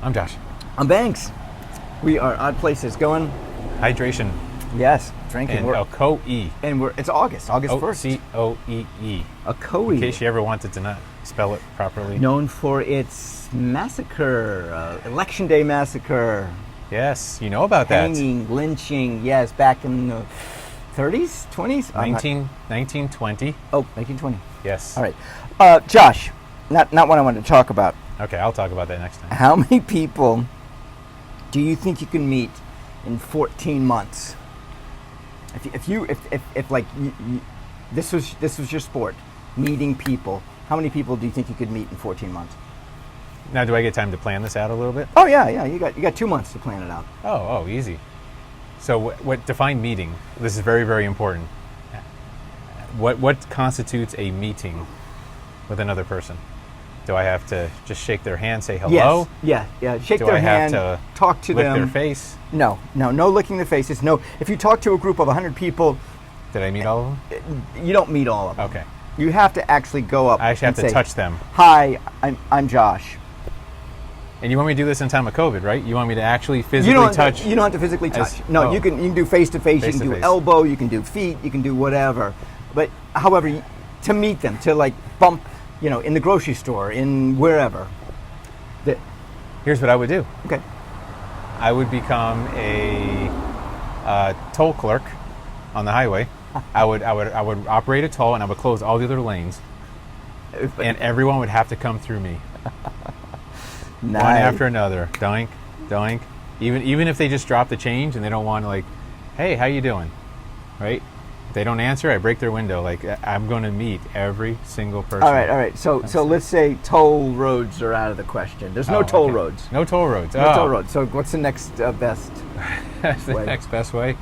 I'm Josh. I'm Banks. We are Odd Places going. Hydration. Yes, drinking. And Ocoee. And it's August 1st. C-O-E-E. Ocoee. In case you ever wanted to not spell it properly. Known for its massacre, Election Day massacre. Yes, you know about that. Hanging, lynching, yes, back in the 30s, 20s? 1920. Oh, 1920. Yes. All right. Josh, not what I wanted to talk about. Okay, I'll talk about that next time. How many people do you think you can meet in 14 months? If this was your sport, meeting people, how many people do you think you could meet in 14 months? Now, do I get time to plan this out a little bit? Oh yeah, you got 2 months to plan it out. Oh, easy. So, what define meeting? This is very, very important. What constitutes a meeting with another person? Do I have to just shake their hand, say hello? Yes. Yeah. Shake Do their I have hand, to talk to lick them. their face? No licking their faces. No, if you talk to a group of 100 people, Did I meet all of them? you don't meet all of them. Okay. You have to actually go up. I actually have and to say, touch them. Hi, I'm Josh. And you want me to do this in time of COVID, right? You want me to actually physically touch? You don't have to physically touch. No. You can do face to face. You can do Face-to-face. elbow. You can do feet. You can do whatever. But however, to meet them, to like bump, in the grocery store, in wherever. Here's what I would do. Okay. I would become a toll clerk on the highway. I would operate a toll, and I would close all the other lanes, and everyone would have to come through me. Nice. One after another, doink, doink. Even if they just drop the change and they don't want to, hey, how you doing, right? If they don't answer, I break their window. I'm going to meet every single person. All right. So let's say toll roads are out of the question. There's no toll roads. No toll roads. No toll roads. So what's the next best? That's the next best way.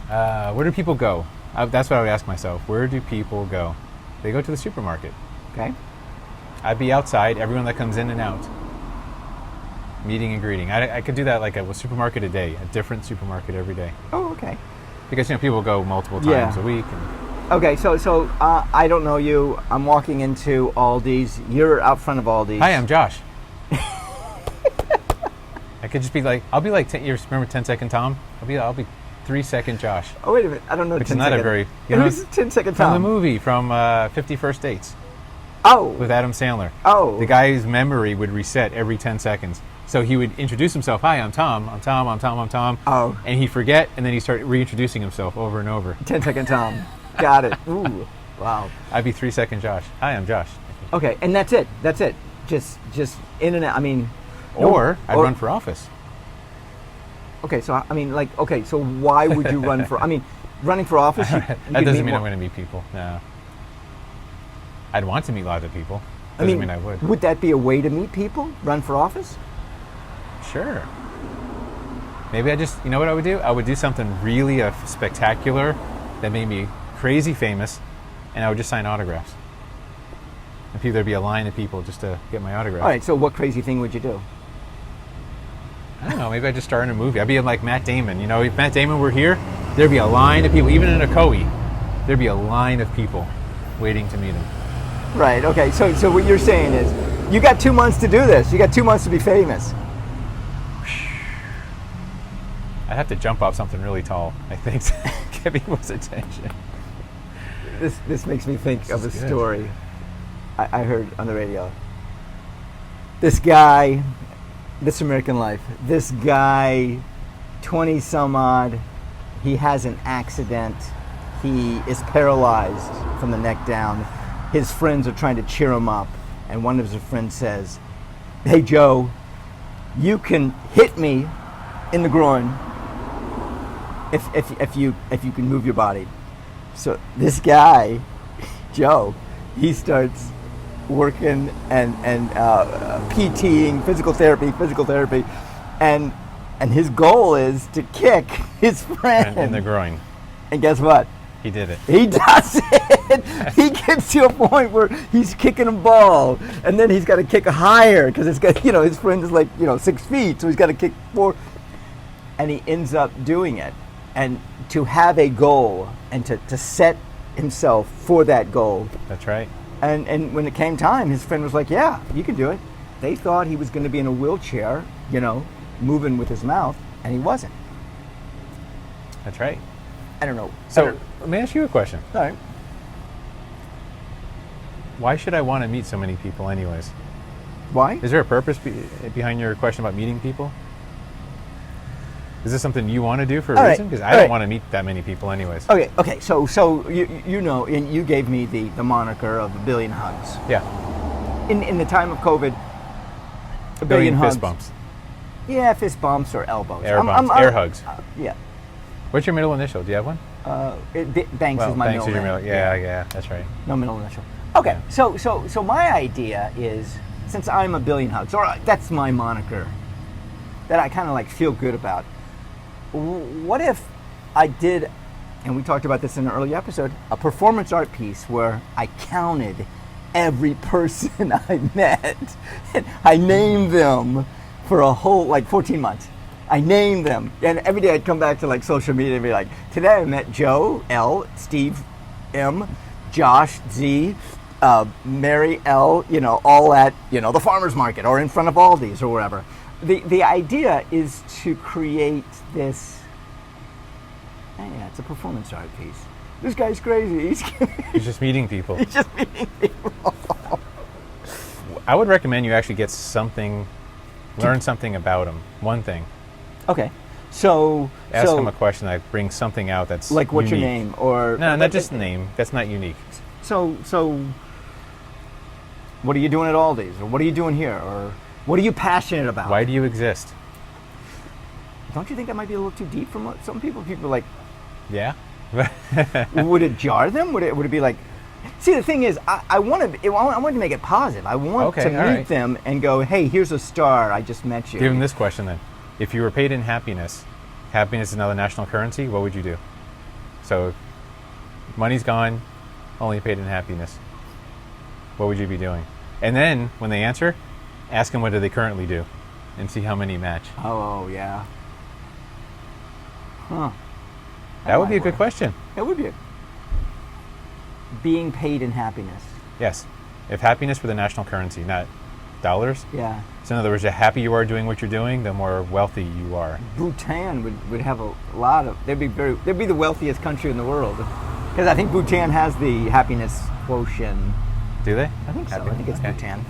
Where do people go? That's what I would ask myself. Where do people go? They go to the supermarket. Okay. I'd be outside, everyone that comes in and out, meeting and greeting. I could do that like a supermarket a day, a different supermarket every day. Oh, okay. Because people go multiple times a week. Okay, so I don't know you. I'm walking into Aldi's. You're out front of Aldi's. Hi, I'm Josh. I could just be I'll be like, you remember 10-Second Tom? I'll be 3-second Josh. Oh, wait a minute. I don't know. Which is not a very, Who's 10-Second Tom? From the movie, from 50 First Dates. Oh. With Adam Sandler. Oh. The guy's memory would reset every 10 seconds. So he would introduce himself. Hi, I'm Tom. I'm Tom. I'm Tom. I'm Tom. Oh. And he'd forget, and then he'd start reintroducing himself over and over. 10-Second Tom. Got it. Ooh. Wow. I'd be 3-second Josh. Hi, I'm Josh. Okay, and that's it. Just in and out. Or I'd run for office. Okay, so so why would you run for? Running for office. That doesn't mean I'm going to meet people. No. I'd want to meet lots of people. Doesn't mean I would. Would that be a way to meet people? Run for office? Sure. Maybe you know what I would do? I would do something really spectacular that made me crazy famous, and I would just sign autographs. And there'd be a line of people just to get my autograph. All right, so what crazy thing would you do? I don't know, maybe I'd just star in a movie. I'd be like Matt Damon. If Matt Damon were here, there'd be a line of people, even in Ocoee, there'd be a line of people waiting to meet him. Right, okay, so what you're saying is, you got 2 months to do this. You got 2 months to be famous. I'd have to jump off something really tall, I think, to get people's attention. This makes me think of a story I heard on the radio. This guy, This American Life, this guy, 20 some odd, he has an accident. He is paralyzed from the neck down. His friends are trying to cheer him up, and one of his friends says, "Hey Joe, you can hit me in the groin if you can move your body." So this guy, Joe, he starts working and PTing, physical therapy, and his goal is to kick his friend in the groin. And guess what? He did it. He does it. He gets to a point where he's kicking a ball, and then he's got to kick higher because it's got, his friend is 6 feet, so he's got to kick 4, and he ends up doing it. And to have a goal and to set himself for that goal. That's right. And when it came time, his friend was like, "Yeah, you can do it." They thought he was going to be in a wheelchair, moving with his mouth, and he wasn't. That's right. I don't know. So let me ask you a question. All right. Why should I want to meet so many people anyways? Why? Is there a purpose behind your question about meeting people? Is this something you want to do for a reason? Because I don't want to meet that many people anyways. Okay. So and you gave me the moniker of a billion hugs. Yeah. In the time of COVID, A billion hugs. fist bumps. Yeah, fist bumps or elbows. Air bumps. Air hugs. Yeah. What's your middle initial? Do you have one? Banks is my Banks middle is your name. middle. Yeah, that's right. No middle initial. Okay, Yeah. so my idea is, since I'm a billion hugs, or that's my moniker, that I kind of like feel good about. What if I did, and we talked about this in an early episode, a performance art piece where I counted every person I met. I named them for a whole 14 months. I named them, and every day I'd come back to social media and be like, today I met Joe L, Steve M, Josh Z, Mary L, all at the farmer's market or in front of Aldi's or wherever. The idea is to create this. Yeah, it's a performance art piece. This guy's crazy. He's just meeting people. He's just meeting people. I would recommend you actually get something, learn something about him. One thing. Okay, so ask him a question that brings something out that's like, what's unique. your name, or No, not just name. That's not unique. So what are you doing at Aldi's, or what are you doing here, or what are you passionate about? Why do you exist? Don't you think that might be a little too deep for some people? People are like, yeah. would it jar them? Would it be like? See, the thing is, I want to make it positive. I want to meet them and go, hey, here's a star. I just met you. Give him this question then. If you were paid in happiness, happiness is another national currency, what would you do? So, money's gone, only paid in happiness. What would you be doing? And then, when they answer, ask them what do they currently do, and see how many match. Oh yeah. Huh. That would be a good question. It would be. Being paid in happiness. Yes. If happiness were the national currency, not dollars. Yeah. So in other words, the happier you are doing what you're doing, the more wealthy you are. Bhutan would have a lot of. They'd be the wealthiest country in the world, because I think Bhutan has the happiness quotient. Do they? I think so. I think it's Bhutan.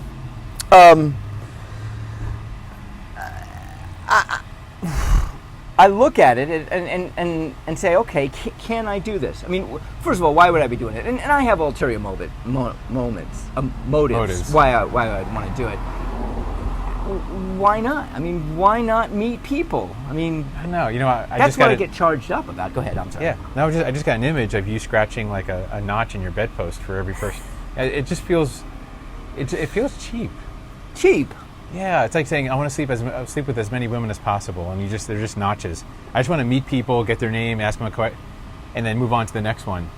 I look at it and say, okay, can I do this? I mean, first of all, why would I be doing it? And I have ulterior motives why I want to do it. Why not? I mean, why not meet people? I mean, I know. I that's just what I get charged up about. Go ahead. I'm sorry. Yeah. No, I just got an image of you scratching like a notch in your bedpost for every person. It just feels, it feels cheap. Cheap. Yeah, it's like saying I want to sleep with as many women as possible, and they're just notches. I just want to meet people, get their name, ask them a question, and then move on to the next one.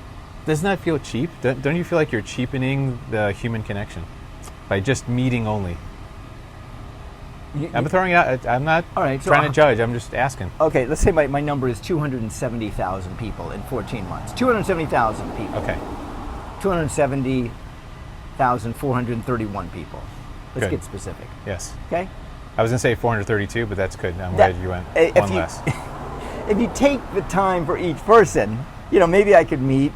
Doesn't that feel cheap? Don't you feel like you're cheapening the human connection by just meeting only? I'm throwing it out. I'm not trying to judge. I'm just asking. Okay, let's say my number is 270,000 people in 14 months. 270,000 people. Okay. 270,431 people. Let's get specific. Yes. Okay? I was going to say 432, but that's good. I'm glad you went one less. If you take the time for each person, maybe I could meet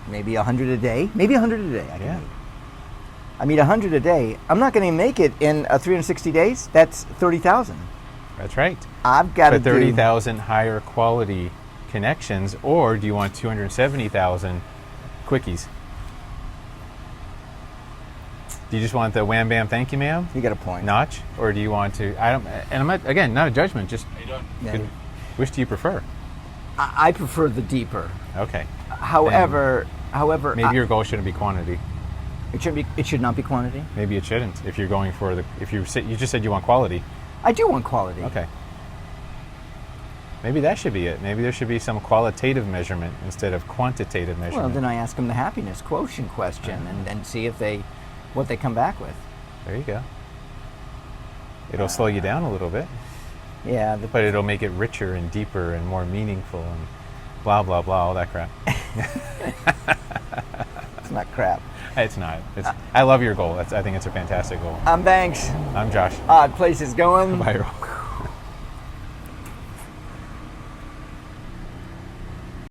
maybe 100 a day. Maybe 100 a day I can meet. I meet 100 a day. I'm not going to make it in 360 days. That's 30,000. That's right. I've got to do 30,000 higher quality connections, or do you want 270,000 quickies? Do you just want the wham bam thank you ma'am? You got a point. Notch, or do you want to? And I'm not, again, not a judgment. Just which do you prefer? I prefer the deeper. Okay. However, maybe your goal shouldn't be quantity. It should not be quantity. Maybe it shouldn't. If you're going for you just said you want quality. I do want quality. Okay. Maybe that should be it. Maybe there should be some qualitative measurement instead of quantitative measurement. Well, then I ask them the happiness quotient question and see what they come back with. There you go. It'll slow you down a little bit. Yeah. But it'll make it richer and deeper and more meaningful and blah, blah, blah, all that crap. It's not crap. It's not. I love your goal. I think it's a fantastic goal. I'm Banks. I'm Josh. Odd Places Going. Viral.